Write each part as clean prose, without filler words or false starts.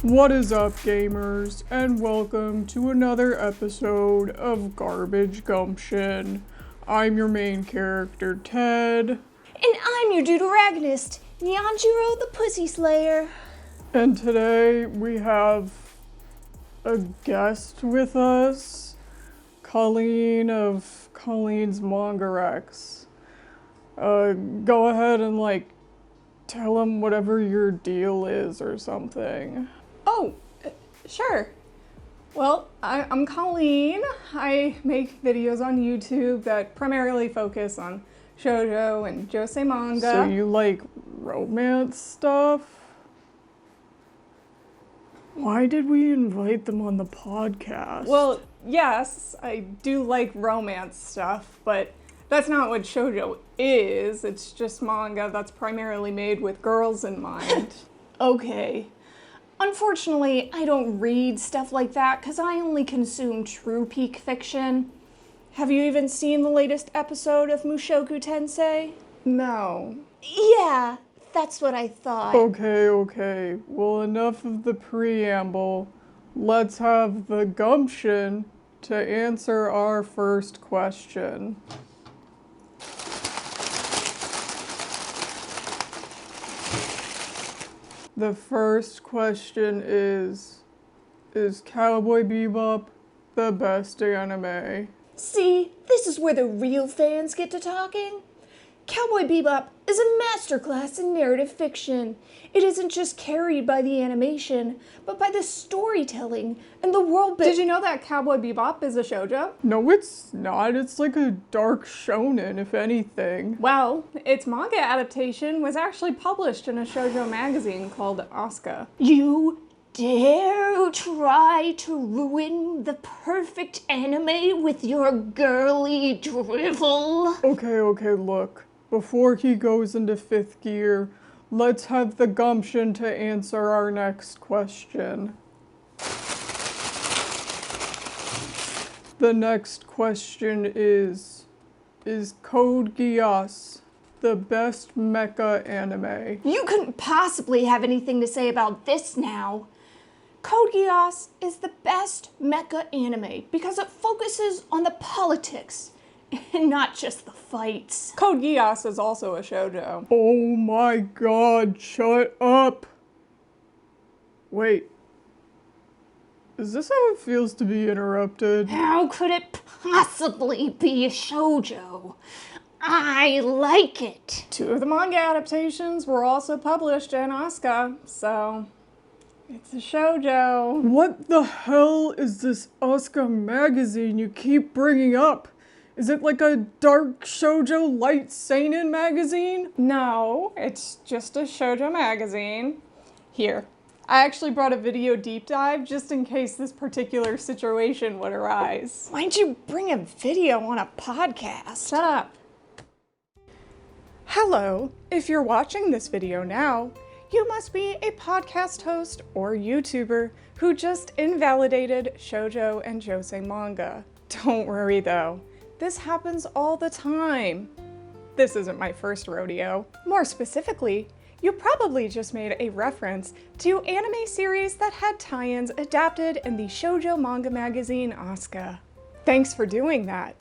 What is up, gamers, and welcome to another episode of Garbage Gumption. I'm your main character, Ted. And I'm your deuteragonist, Neon the Pussy Slayer. And today we have a guest with us, Colleen of Colleen's Manga Rex. Go ahead and tell him whatever your deal is or something. Oh, sure. Well, I'm Colleen. I make videos on YouTube that primarily focus on shoujo and josei manga. So you like romance stuff? Why did we invite them on the podcast? Well, yes, I do like romance stuff, but that's not what shoujo is. It's just manga that's primarily made with girls in mind. Okay. Unfortunately, I don't read stuff like that because I only consume true peak fiction. Have you even seen the latest episode of Mushoku Tensei? No. Yeah, that's what I thought. Okay. Well, enough of the preamble. Let's have the gumption to answer our first question. The first question is Cowboy Bebop the best anime? See, this is where the real fans get to talking. Cowboy Bebop is a masterclass in narrative fiction. It isn't just carried by the animation, but by the storytelling and the world Did you know that Cowboy Bebop is a shoujo? No, it's not. It's like a dark shonen, if anything. Well, its manga adaptation was actually published in a shoujo magazine called Asuka. You dare try to ruin the perfect anime with your girly drivel? Okay, look. Before he goes into fifth gear, let's have the gumption to answer our next question. The next question is Code Geass the best mecha anime? You couldn't possibly have anything to say about this now. Code Geass is the best mecha anime because it focuses on the politics and not just the fights. Code Geass is also a shoujo. Oh my god, shut up! Wait. Is this how it feels to be interrupted? How could it possibly be a shoujo? I like it. 2 of the manga adaptations were also published in Asuka, so it's a shoujo. What the hell is this Asuka magazine you keep bringing up? Is it like a dark shoujo light seinen magazine? No, it's just a shoujo magazine. Here, I actually brought a video deep dive just in case this particular situation would arise. Why'd you bring a video on a podcast? Shut up. Hello, if you're watching this video now, you must be a podcast host or YouTuber who just invalidated shoujo and josei manga. Don't worry though, this happens all the time. This isn't my first rodeo. More specifically, you probably just made a reference to anime series that had tie-ins adapted in the shoujo manga magazine Asuka. Thanks for doing that.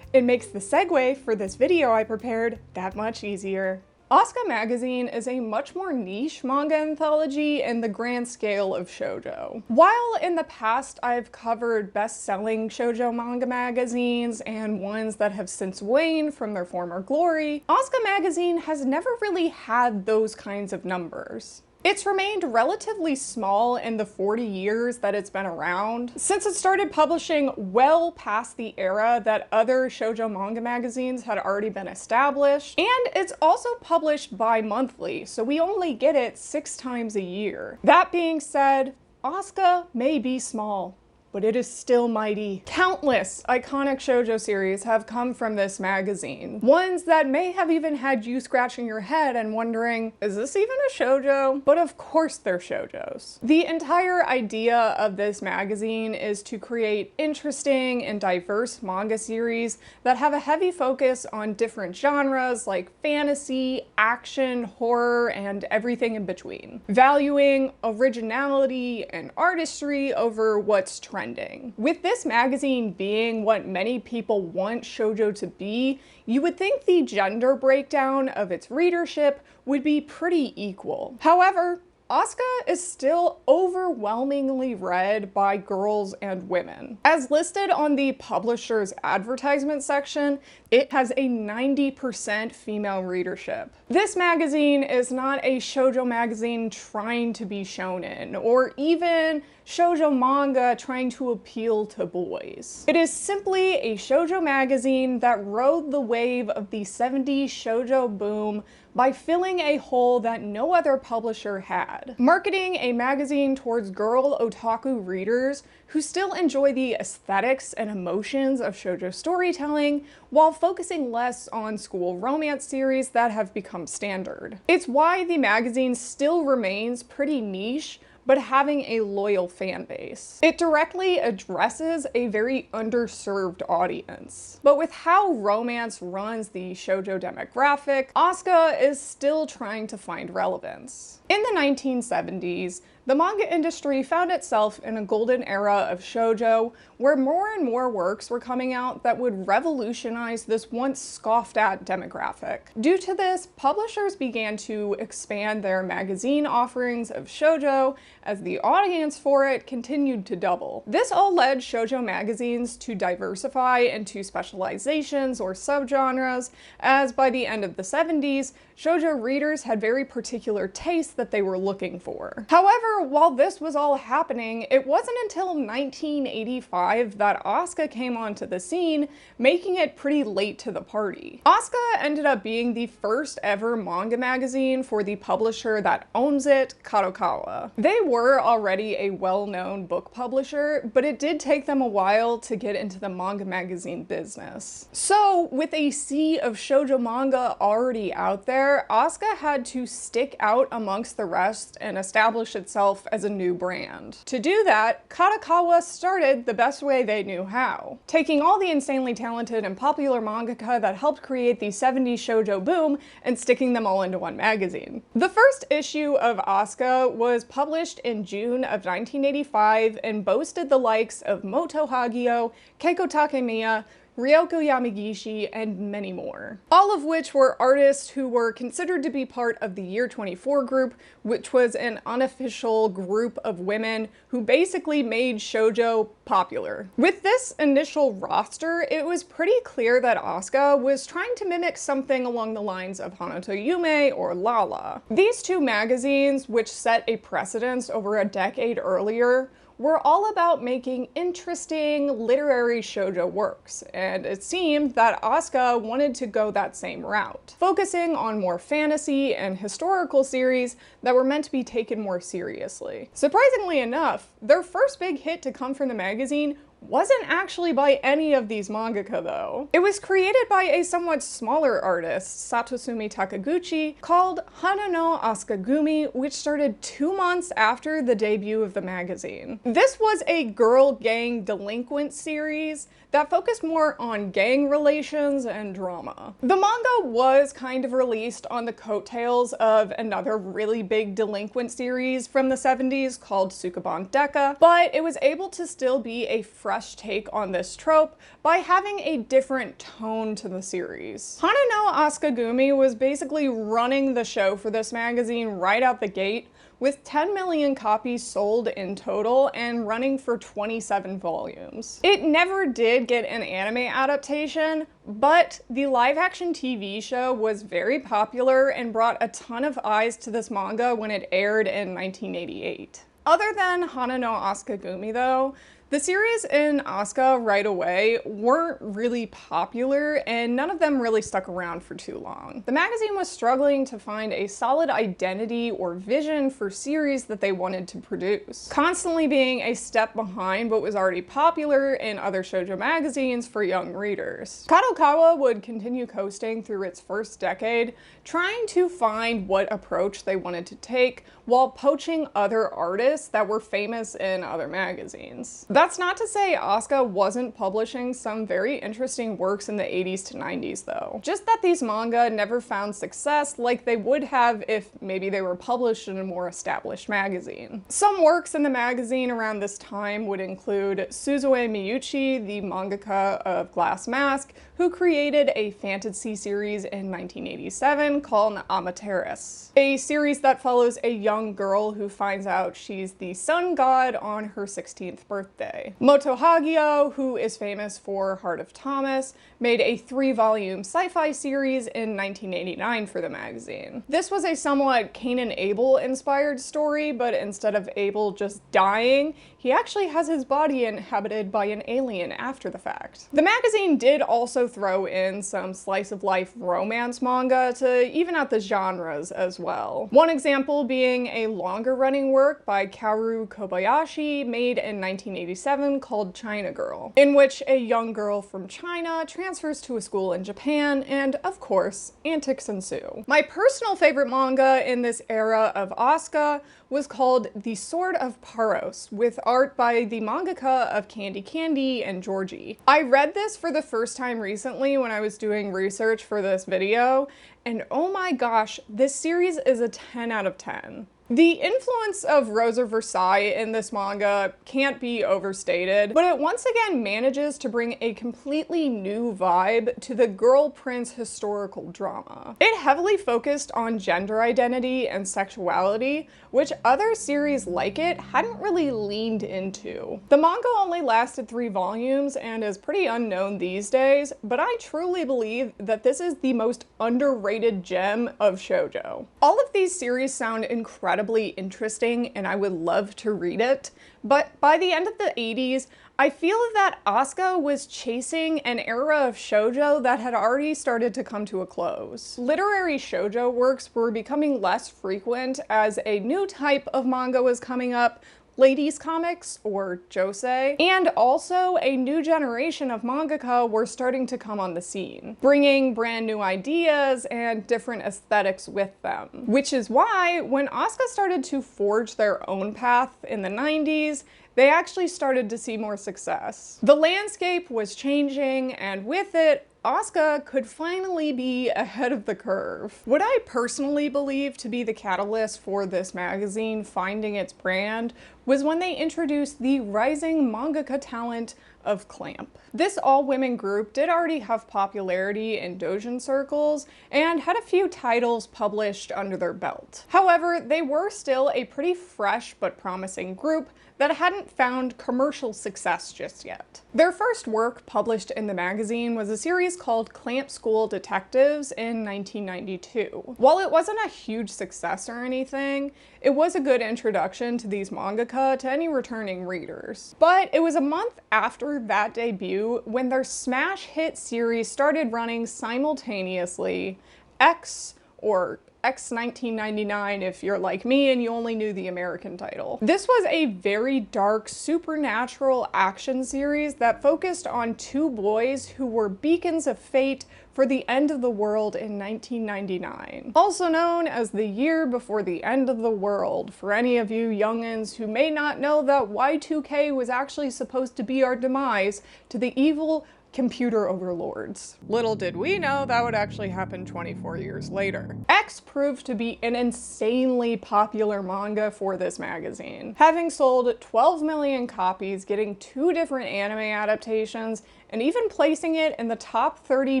It makes the segue for this video I prepared that much easier. Asuka magazine is a much more niche manga anthology in the grand scale of shoujo. While in the past I've covered best-selling shoujo manga magazines and ones that have since waned from their former glory, Asuka magazine has never really had those kinds of numbers. It's remained relatively small in the 40 years that it's been around, since it started publishing well past the era that other shoujo manga magazines had already been established, and it's also published bi-monthly, so we only get it 6 times a year. That being said, Asuka may be small, but but it is still mighty. Countless iconic shoujo series have come from this magazine. Ones that may have even had you scratching your head and wondering, is this even a shoujo? But of course they're shoujos. The entire idea of this magazine is to create interesting and diverse manga series that have a heavy focus on different genres like fantasy, action, horror, and everything in between, valuing originality and artistry over what's trending. With this magazine being what many people want shoujo to be, you would think the gender breakdown of its readership would be pretty equal. However, Asuka is still overwhelmingly read by girls and women. As listed on the publisher's advertisement section, it has a 90% female readership. This magazine is not a shoujo magazine trying to be shonen, or even shoujo manga trying to appeal to boys. It is simply a shoujo magazine that rode the wave of the 70s shoujo boom by filling a hole that no other publisher had. Marketing a magazine towards girl otaku readers who still enjoy the aesthetics and emotions of shoujo storytelling while focusing less on school romance series that have become standard. It's why the magazine still remains pretty niche, but having a loyal fan base. It directly addresses a very underserved audience. But with how romance runs the shoujo demographic, Asuka is still trying to find relevance. In the 1970s, the manga industry found itself in a golden era of shoujo, where more and more works were coming out that would revolutionize this once scoffed-at demographic. Due to this, publishers began to expand their magazine offerings of shoujo as the audience for it continued to double. This all led shoujo magazines to diversify into specializations or subgenres, as by the end of the 70s, shoujo readers had very particular tastes that they were looking for. However, while this was all happening, it wasn't until 1985 that Asuka came onto the scene, making it pretty late to the party. Asuka ended up being the first ever manga magazine for the publisher that owns it, Kadokawa. They were already a well-known book publisher, but it did take them a while to get into the manga magazine business. So, with a sea of shoujo manga already out there, Asuka had to stick out amongst the rest and establish itself as a new brand. To do that, Kadokawa started the best way they knew how, taking all the insanely talented and popular mangaka that helped create the 70s shoujo boom and sticking them all into one magazine. The first issue of Asuka was published in June of 1985 and boasted the likes of Moto Hagio, Keiko Takemiya, Ryoko Yamagishi, and many more. All of which were artists who were considered to be part of the Year 24 group, which was an unofficial group of women who basically made shoujo popular. With this initial roster, it was pretty clear that Asuka was trying to mimic something along the lines of Hanato Yume or Lala. These two magazines, which set a precedence over a decade earlier, were all about making interesting literary shoujo works, and it seemed that Asuka wanted to go that same route, focusing on more fantasy and historical series that were meant to be taken more seriously. Surprisingly enough, their first big hit to come from the magazine wasn't actually by any of these mangaka though. It was created by a somewhat smaller artist, Satosumi Takaguchi, called Hana no Asukagumi, which started 2 months after the debut of the magazine. This was a girl gang delinquent series that focused more on gang relations and drama. The manga was kind of released on the coattails of another really big delinquent series from the 70s called Sukaban Deka, but it was able to still be a fresh take on this trope by having a different tone to the series. Hana no Asukagumi was basically running the show for this magazine right out the gate, with 10 million copies sold in total and running for 27 volumes. It never did get an anime adaptation, but the live-action TV show was very popular and brought a ton of eyes to this manga when it aired in 1988. Other than Hana no Asukagumi though, The series in Asuka right away weren't really popular, and none of them really stuck around for too long. The magazine was struggling to find a solid identity or vision for series that they wanted to produce, constantly being a step behind what was already popular in other shoujo magazines for young readers. Kadokawa would continue coasting through its first decade, trying to find what approach they wanted to take while poaching other artists that were famous in other magazines. That's not to say Asuka wasn't publishing some very interesting works in the 80s to 90s though. Just that these manga never found success like they would have if maybe they were published in a more established magazine. Some works in the magazine around this time would include Suzue Miyuchi, the mangaka of Glass Mask, who created a fantasy series in 1987 called Amaterasu, a series that follows a young girl who finds out she's the sun god on her 16th birthday. Moto Hagio, who is famous for Heart of Thomas, made a 3-volume sci-fi series in 1989 for the magazine. This was a somewhat Cain and Abel inspired story, but instead of Abel just dying, he actually has his body inhabited by an alien after the fact. The magazine did also throw in some slice of life romance manga to even out the genres as well. One example being a longer running work by Kaoru Kobayashi made in 1987 called China Girl, in which a young girl from China transfers to a school in Japan, and of course, antics ensue. My personal favorite manga in this era of Asuka was called The Sword of Paros, with art by the mangaka of Candy Candy and Georgie. I read this for the first time recently when I was doing research for this video, and oh my gosh, this series is a 10 out of 10. The influence of Rosa Versailles in this manga can't be overstated, but it once again manages to bring a completely new vibe to the girl prince historical drama. It heavily focused on gender identity and sexuality, which other series like it hadn't really leaned into. The manga only lasted 3 volumes and is pretty unknown these days, but I truly believe that this is the most underrated gem of shoujo. All of these series sound incredibly interesting and I would love to read it, but by the end of the 80s, I feel that Asuka was chasing an era of shoujo that had already started to come to a close. Literary shoujo works were becoming less frequent as a new type of manga was coming up, ladies comics, or josei, and also a new generation of mangaka were starting to come on the scene, bringing brand new ideas and different aesthetics with them. Which is why, when Asuka started to forge their own path in the 90s, they actually started to see more success. The landscape was changing, and with it, Asuka could finally be ahead of the curve. What I personally believe to be the catalyst for this magazine finding its brand was when they introduced the rising mangaka talent of Clamp. This all-women group did already have popularity in doujin circles and had a few titles published under their belt. However, they were still a pretty fresh but promising group that hadn't found commercial success just yet. Their first work published in the magazine was a series called Clamp School Detectives in 1992. While it wasn't a huge success or anything, it was a good introduction to these mangaka to any returning readers. But it was a month after that debut when their smash hit series started running simultaneously, X, or X 1999 if you're like me and you only knew the American title. This was a very dark supernatural action series that focused on 2 boys who were beacons of fate for the end of the world in 1999. Also known as the year before the end of the world, for any of you youngins who may not know that Y2K was actually supposed to be our demise to the evil computer overlords. Little did we know that would actually happen 24 years later. X proved to be an insanely popular manga for this magazine, having sold 12 million copies, getting 2 different anime adaptations, and even placing it in the top 30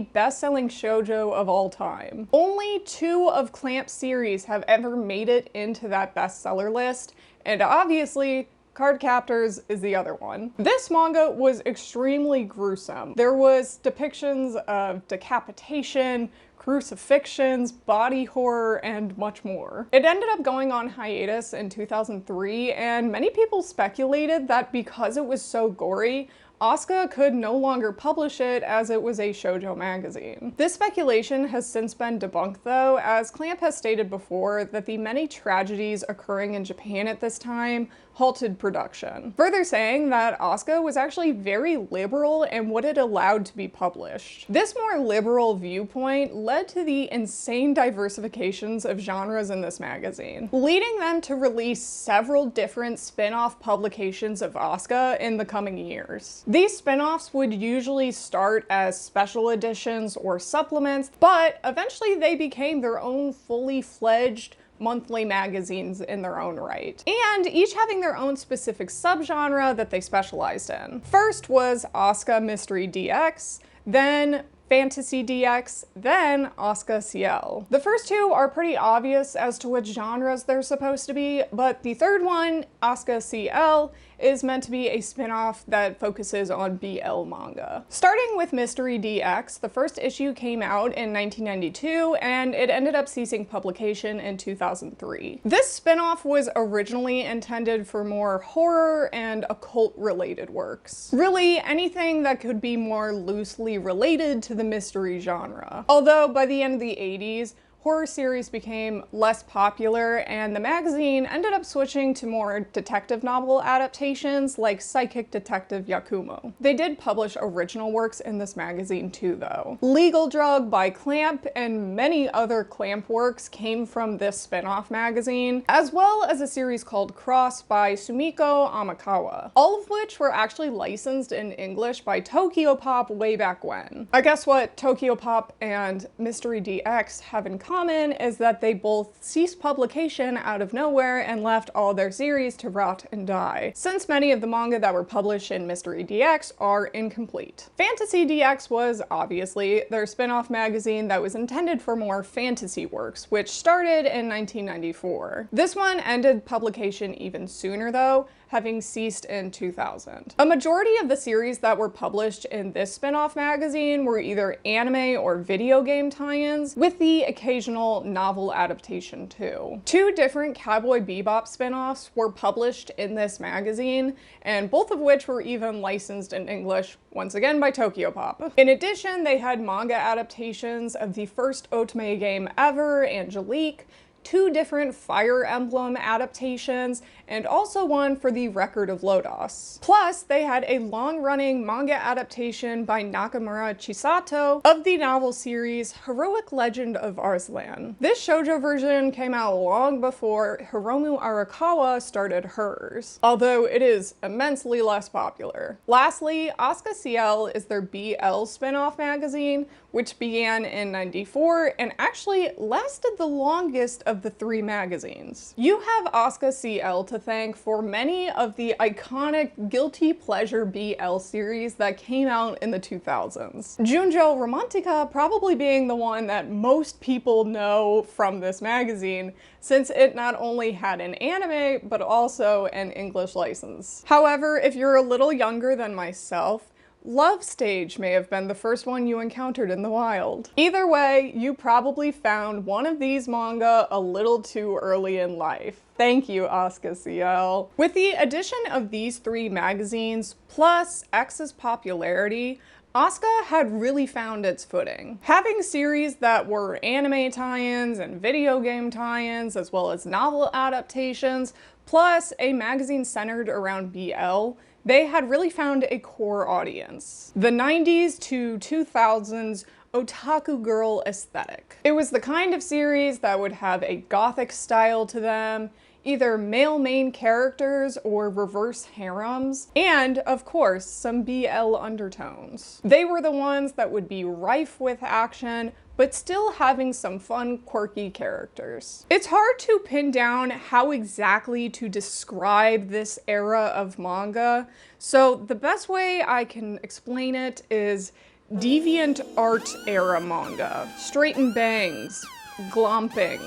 best-selling shoujo of all time. Only 2 of Clamp's series have ever made it into that bestseller list, and obviously, Card Captors is the other one. This manga was extremely gruesome. There was depictions of decapitation, crucifixions, body horror, and much more. It ended up going on hiatus in 2003, and many people speculated that because it was so gory, Asuka could no longer publish it as it was a shoujo magazine. This speculation has since been debunked though, as Clamp has stated before that the many tragedies occurring in Japan at this time halted production, further saying that Asuka was actually very liberal in what it allowed to be published. This more liberal viewpoint led to the insane diversifications of genres in this magazine, leading them to release several different spin-off publications of Asuka in the coming years. These spin-offs would usually start as special editions or supplements, but eventually they became their own fully fledged monthly magazines in their own right, and each having their own specific subgenre that they specialized in. First was Asuka Mystery DX, then Fantasy DX, then Asuka CL. The first two are pretty obvious as to which genres they're supposed to be, but the third one, Asuka CL, is meant to be a spin-off that focuses on BL manga. Starting with Mystery DX, the first issue came out in 1992, and it ended up ceasing publication in 2003. This spin-off was originally intended for more horror and occult-related works. Really, anything that could be more loosely related to the mystery genre. Although by the end of the 80s, horror series became less popular, and the magazine ended up switching to more detective novel adaptations like Psychic Detective Yakumo. They did publish original works in this magazine too, though. Legal Drug by Clamp and many other Clamp works came from this spin-off magazine, as well as a series called Cross by Sumiko Amakawa, all of which were actually licensed in English by Tokyopop way back when. I guess what Tokyopop and Mystery DX have in common is that they both ceased publication out of nowhere and left all their series to rot and die, since many of the manga that were published in Mystery DX are incomplete. Fantasy DX was obviously their spin-off magazine that was intended for more fantasy works, which started in 1994. This one ended publication even sooner though, having ceased in 2000. A majority of the series that were published in this spin-off magazine were either anime or video game tie-ins, with the occasional novel adaptation too. Two different Cowboy Bebop spin-offs were published in this magazine, and both of which were even licensed in English, once again by Tokyopop. In addition, they had manga adaptations of the first Otome game ever, Angelique, two different Fire Emblem adaptations, and also one for the Record of Lodos. Plus, they had a long-running manga adaptation by Nakamura Chisato of the novel series Heroic Legend of Arslan. This shoujo version came out long before Hiromu Arakawa started hers, although it is immensely less popular. Lastly, Asuka CL is their BL spin-off magazine, which began in '94 and actually lasted the longest of the three magazines. You have Asuka CL to thank for many of the iconic guilty pleasure BL series that came out in the 2000s. Junjo Romantica probably being the one that most people know from this magazine, since it not only had an anime, but also an English license. However, if you're a little younger than myself, Love Stage may have been the first one you encountered in the wild. Either way, you probably found one of these manga a little too early in life. Thank you, Asuka CL. With the addition of these three magazines, plus X's popularity, Asuka had really found its footing. Having series that were anime tie-ins and video game tie-ins, as well as novel adaptations, plus a magazine centered around BL, they had really found a core audience. The 90s to 2000s otaku girl aesthetic. It was the kind of series that would have a gothic style to them, either male main characters or reverse harems, and of course some BL undertones. They were the ones that would be rife with action, but still having some fun, quirky characters. It's hard to pin down how exactly to describe this era of manga, so the best way I can explain it is deviant art era manga. Straight and bangs, glomping,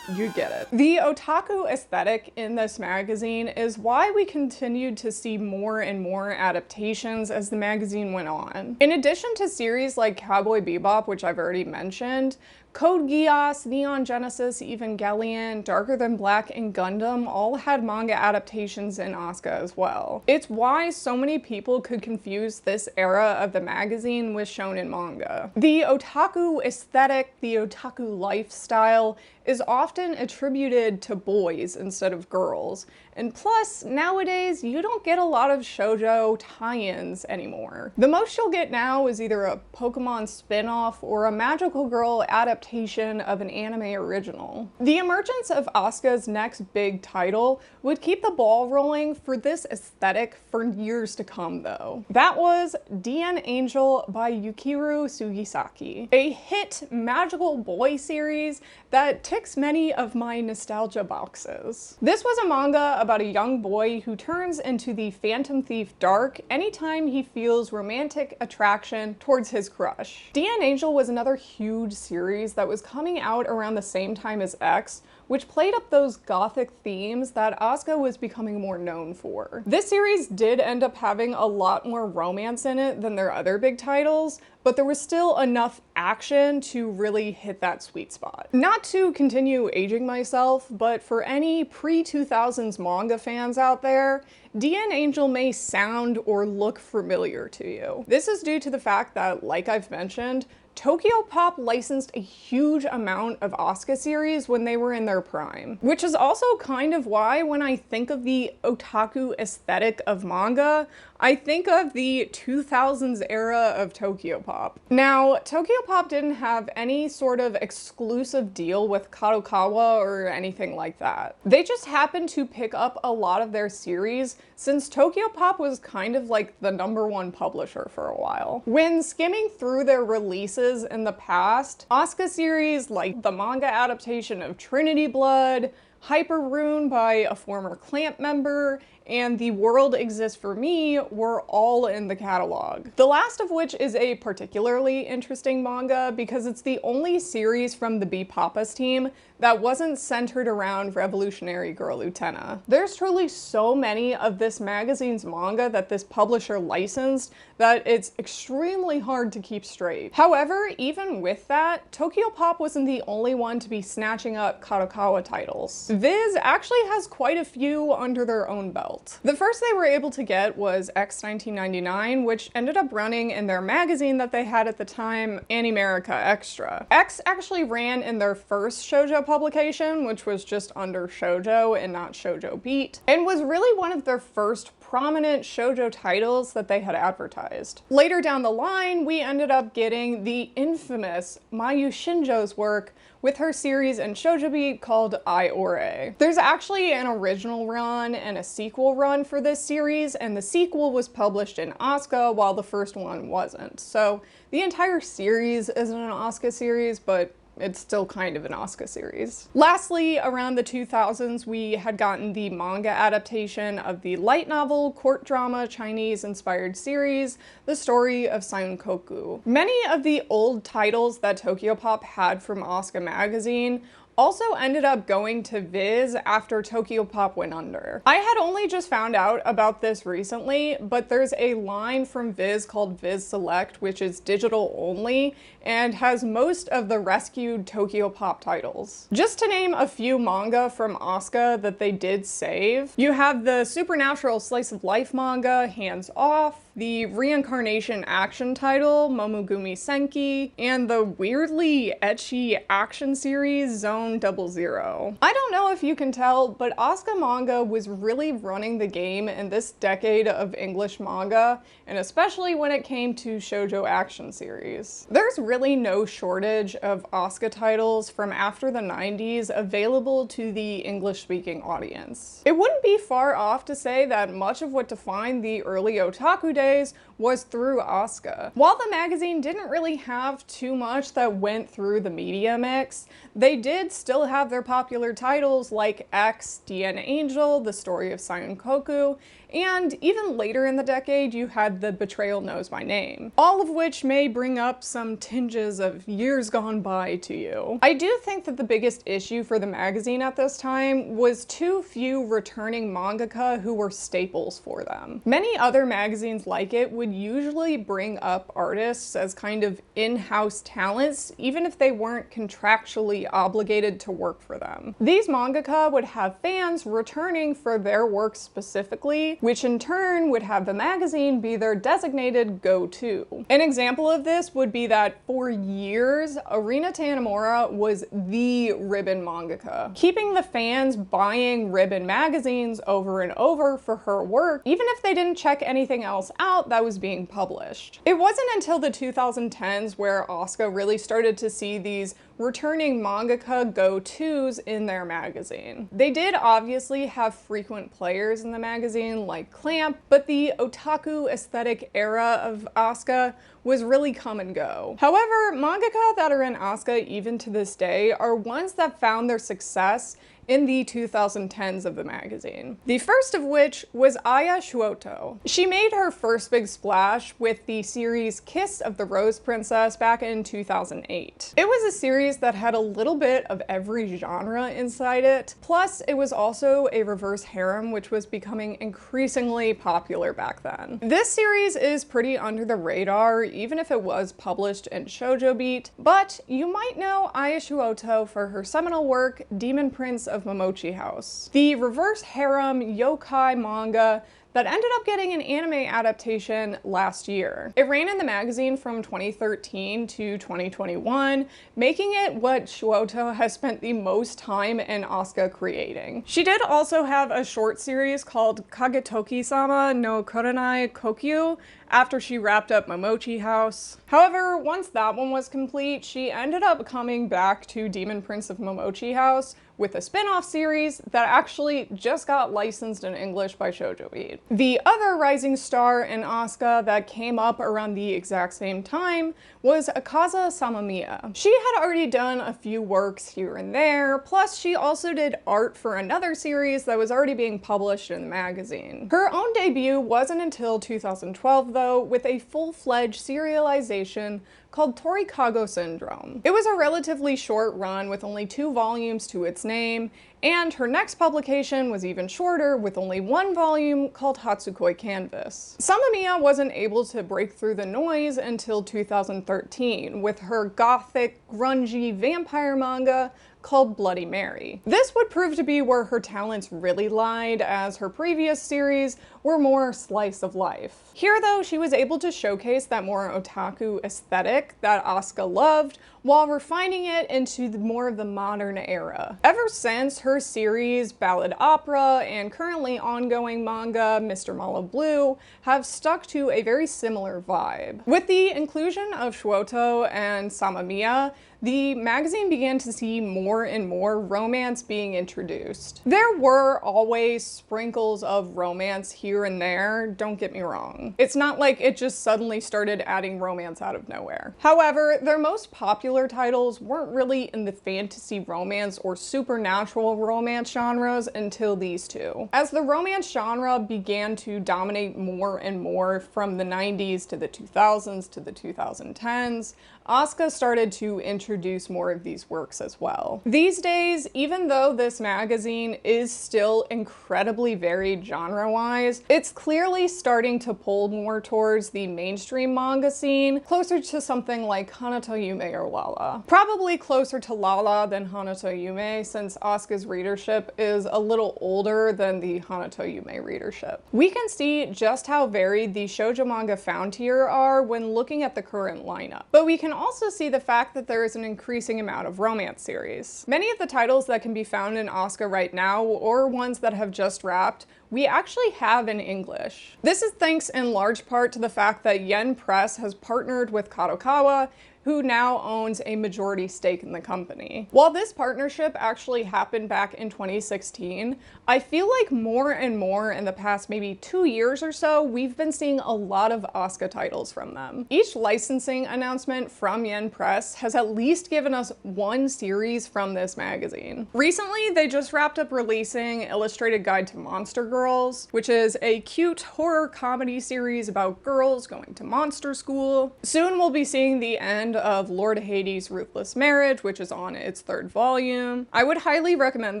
you get it. The otaku aesthetic in this magazine is why we continued to see more and more adaptations as the magazine went on. In addition to series like Cowboy Bebop, which I've already mentioned, Code Geass, Neon Genesis Evangelion, Darker Than Black, and Gundam all had manga adaptations in Asuka as well. It's why so many people could confuse this era of the magazine with shonen manga. The otaku aesthetic, the otaku lifestyle, is often attributed to boys instead of girls. And plus, nowadays, you don't get a lot of shoujo tie-ins anymore. The most you'll get now is either a Pokemon spin-off or a magical girl adaptation of an anime original. The emergence of Asuka's next big title would keep the ball rolling for this aesthetic for years to come though. That was DN Angel by Yukiru Sugisaki, a hit magical boy series that ticks many of my nostalgia boxes. This was a manga about a young boy who turns into the Phantom Thief Dark anytime he feels romantic attraction towards his crush. DN Angel was another huge series that was coming out around the same time as X, which played up those gothic themes that Asuka was becoming more known for. This series did end up having a lot more romance in it than their other big titles, but there was still enough action to really hit that sweet spot. Not to continue aging myself, but for any pre-2000s manga fans out there, DN Angel may sound or look familiar to you. This is due to the fact that, like I've mentioned, Tokyopop licensed a huge amount of Asuka series when they were in their prime, which is also kind of why when I think of the otaku aesthetic of manga, I think of the 2000s era of Tokyopop. Now, Tokyopop didn't have any sort of exclusive deal with Kadokawa or anything like that. They just happened to pick up a lot of their series since Tokyopop was kind of like the #1 publisher for a while. When skimming through their releases in the past, Asuka series like the manga adaptation of Trinity Blood, Hyper Rune by a former Clamp member, and The World Exists for Me were all in the catalog. The last of which is a particularly interesting manga because it's the only series from the B-Papas team that wasn't centered around Revolutionary Girl Utena. There's truly so many of this magazine's manga that this publisher licensed that it's extremely hard to keep straight. However, even with that, Tokyopop wasn't the only one to be snatching up Kadokawa titles. Viz actually has quite a few under their own belt. The first they were able to get was X 1999, which ended up running in their magazine that they had at the time, Animerica Extra. X actually ran in their first shoujo publication, which was just under Shoujo and not Shoujo Beat, and was really one of their first prominent shoujo titles that they had advertised. Later down the line, we ended up getting the infamous Mayu Shinjo's work with her series in Shoujo Beat called Ai Ore. There's actually an original run and a sequel run for this series, and the sequel was published in Asuka while the first one wasn't. So the entire series isn't an Asuka series, but it's still kind of an Asuka series. Lastly, around the 2000s, we had gotten the manga adaptation of the light novel, court drama, Chinese-inspired series, The Story of Sankoku. Many of the old titles that Tokyopop had from Asuka magazine also ended up going to Viz after Tokyopop went under. I had only just found out about this recently, but there's a line from Viz called Viz Select, which is digital only, and has most of the rescued Tokyopop titles. Just to name a few manga from Asuka that they did save, you have the supernatural slice of life manga, Hands Off, the reincarnation action title, Momogumi Senki, and the weirdly ecchi action series, Zone 00. I don't know if you can tell, but Asuka manga was really running the game in this decade of English manga, and especially when it came to shoujo action series. There's really no shortage of Asuka titles from after the 90s available to the English-speaking audience. It wouldn't be far off to say that much of what defined the early otaku days was through Asuka. While the magazine didn't really have too much that went through the media mix, they did still have their popular titles like X, DN Angel, The Story of Sankoku, And even later in the decade, you had the Betrayal Knows My Name, all of which may bring up some tinges of years gone by to you. I do think that the biggest issue for the magazine at this time was too few returning mangaka who were staples for them. Many other magazines like it would usually bring up artists as kind of in-house talents, even if they weren't contractually obligated to work for them. These mangaka would have fans returning for their work specifically, which in turn would have the magazine be their designated go-to. An example of this would be that for years, Arina Tanemura was the Ribbon mangaka, keeping the fans buying Ribbon magazines over and over for her work, even if they didn't check anything else out that was being published. It wasn't until the 2010s where Asuka really started to see these returning mangaka go-tos in their magazine. They did obviously have frequent players in the magazine like Clamp, but the otaku aesthetic era of Asuka was really come and go. However, mangaka that are in Asuka even to this day are ones that found their success in the 2010s of the magazine. The first of which was Aya Shuoto. She made her first big splash with the series Kiss of the Rose Princess back in 2008. It was a series that had a little bit of every genre inside it, plus it was also a reverse harem which was becoming increasingly popular back then. This series is pretty under the radar, even if it was published in Shoujo Beat, but you might know Aya Shuoto for her seminal work Demon Prince of Momochi House, the reverse harem yokai manga that ended up getting an anime adaptation last year. It ran in the magazine from 2013 to 2021, making it what Shuoto has spent the most time in Asuka creating. She did also have a short series called Kagetoki-sama no Koronai Kokyu after she wrapped up Momochi House. However, once that one was complete, she ended up coming back to Demon Prince of Momochi House with a spin-off series that actually just got licensed in English by Shoujo Beat. The other rising star in Asuka that came up around the exact same time was Akaza Samamiya. She had already done a few works here and there, plus she also did art for another series that was already being published in the magazine. Her own debut wasn't until 2012 though, with a full-fledged serialization called Torikago Syndrome. It was a relatively short run with only 2 volumes to its name, and her next publication was even shorter with only 1 volume called Hatsukoi Canvas. Samamiya wasn't able to break through the noise until 2013 with her gothic, grungy vampire manga called Bloody Mary. This would prove to be where her talents really lied, as her previous series were more slice of life. Here though, she was able to showcase that more otaku aesthetic that Asuka loved, while refining it into more of the modern era. Ever since, her series Ballad Opera and currently ongoing manga Mr. Malo Blue have stuck to a very similar vibe. With the inclusion of Shuoto and Samamiya, the magazine began to see more and more romance being introduced. There were always sprinkles of romance here and there, don't get me wrong. It's not like it just suddenly started adding romance out of nowhere. However, their most popular titles weren't really in the fantasy romance or supernatural romance genres until these two. As the romance genre began to dominate more and more from the 90s to the 2000s to the 2010s, Asuka started to introduce more of these works as well. These days, even though this magazine is still incredibly varied genre-wise, it's clearly starting to pull more towards the mainstream manga scene, closer to something like Hanato Yume or Lala. Probably closer to Lala than Hanato Yume, since Asuka's readership is a little older than the Hanato Yume readership. We can see just how varied the shoujo manga found here are when looking at the current lineup, but we can also see the fact that there is an increasing amount of romance series. Many of the titles that can be found in Asuka right now, or ones that have just wrapped, we actually have in English. This is thanks in large part to the fact that Yen Press has partnered with Kadokawa, who now owns a majority stake in the company. While this partnership actually happened back in 2016, I feel like more and more in the past maybe 2 years or so, we've been seeing a lot of Asuka titles from them. Each licensing announcement from Yen Press has at least given us one series from this magazine. Recently, they just wrapped up releasing Illustrated Guide to Monster Girls, which is a cute horror comedy series about girls going to monster school. Soon we'll be seeing the end of Lord Hades' Ruthless Marriage, which is on its 3rd volume. I would highly recommend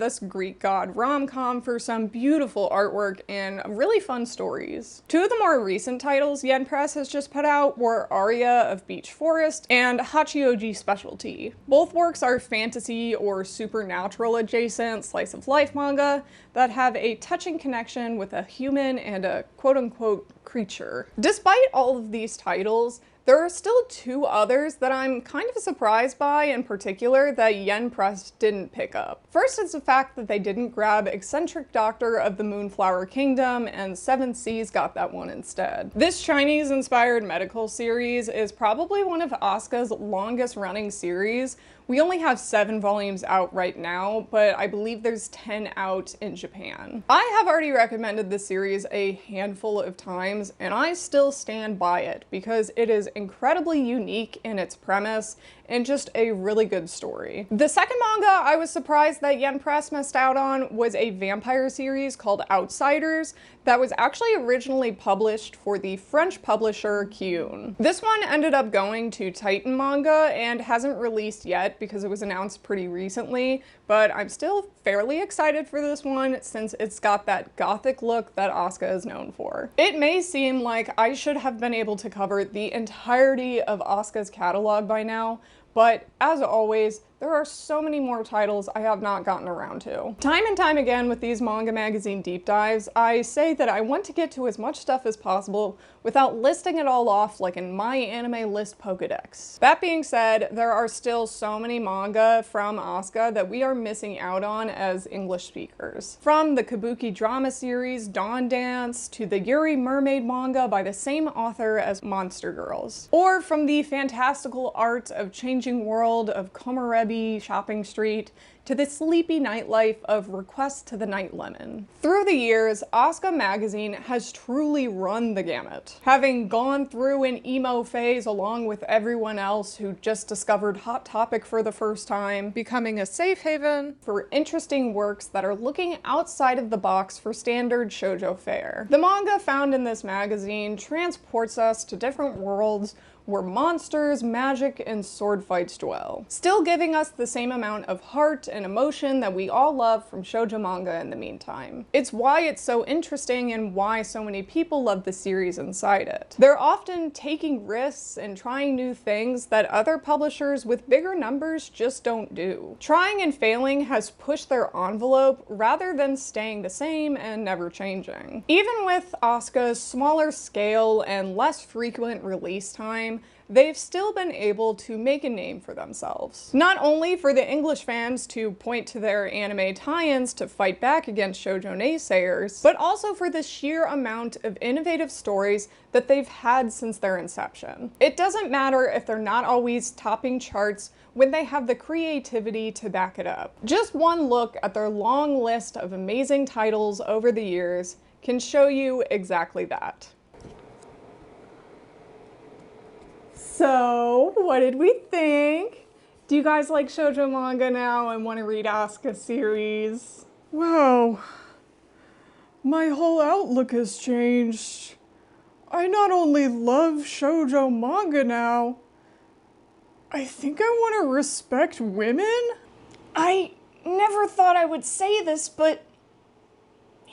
this Greek god rom-com for some beautiful artwork and really fun stories. 2 of the more recent titles Yen Press has just put out were Aria of Beach Forest and Hachioji Specialty. Both works are fantasy or supernatural adjacent slice of life manga that have a touching connection with a human and a quote-unquote creature. Despite all of these titles, there are still 2 others that I'm kind of surprised by in particular that Yen Press didn't pick up. First is the fact that they didn't grab Eccentric Doctor of the Moonflower Kingdom, and Seven Seas got that one instead. This Chinese-inspired medical series is probably one of Asuka's longest running series. We only have 7 volumes out right now, but I believe there's 10 out in Japan. I have already recommended this series a handful of times, and I still stand by it because it is incredibly unique in its premise and just a really good story. The second manga I was surprised that Yen Press missed out on was a vampire series called Outsiders that was actually originally published for the French publisher Kiun. This one ended up going to Titan Manga and hasn't released yet because it was announced pretty recently, but I'm still fairly excited for this one since it's got that gothic look that Asuka is known for. It may seem like I should have been able to cover the entirety of Asuka's catalog by now, but as always, there are so many more titles I have not gotten around to. Time and time again with these manga magazine deep dives, I say that I want to get to as much stuff as possible without listing it all off like in My Anime List Pokedex. That being said, there are still so many manga from Asuka that we are missing out on as English speakers. From the Kabuki drama series Dawn Dance to the Yuri Mermaid manga by the same author as Monster Girls. Or from the fantastical art of Changing World of Komorebi Shopping Street to the sleepy nightlife of Request to the Night Lemon. Through the years, Asuka magazine has truly run the gamut. Having gone through an emo phase along with everyone else who just discovered Hot Topic for the first time, becoming a safe haven for interesting works that are looking outside of the box for standard shoujo fare. The manga found in this magazine transports us to different worlds where monsters, magic, and sword fights dwell, still giving us the same amount of heart and emotion that we all love from shoujo manga in the meantime. It's why it's so interesting and why so many people love the series inside it. They're often taking risks and trying new things that other publishers with bigger numbers just don't do. Trying and failing has pushed their envelope rather than staying the same and never changing. Even with Asuka's smaller scale and less frequent release time, they've still been able to make a name for themselves. Not only for the English fans to point to their anime tie-ins to fight back against shoujo naysayers, but also for the sheer amount of innovative stories that they've had since their inception. It doesn't matter if they're not always topping charts when they have the creativity to back it up. Just one look at their long list of amazing titles over the years can show you exactly that. So, what did we think? Do you guys like shoujo manga now and want to read Asuka series? Wow, my whole outlook has changed. I not only love shoujo manga now, I think I want to respect women? I never thought I would say this, but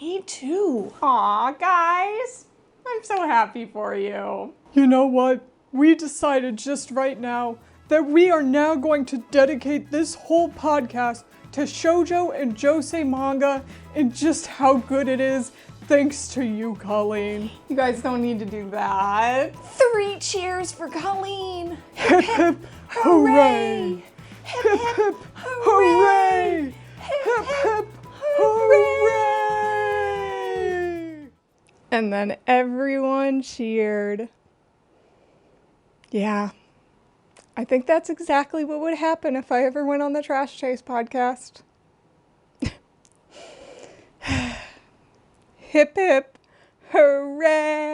me too. Aw, guys, I'm so happy for you. You know what? We decided just right now that we are now going to dedicate this whole podcast to shoujo and josei manga and just how good it is, thanks to you, Colleen. You guys don't need to do that. 3 cheers for Colleen! Hip hip hooray! Hip hip hooray! Hip hip hooray! And then everyone cheered. Yeah, I think that's exactly what would happen if I ever went on the Trash Chase podcast. Hip hip, hooray!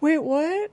Wait, what?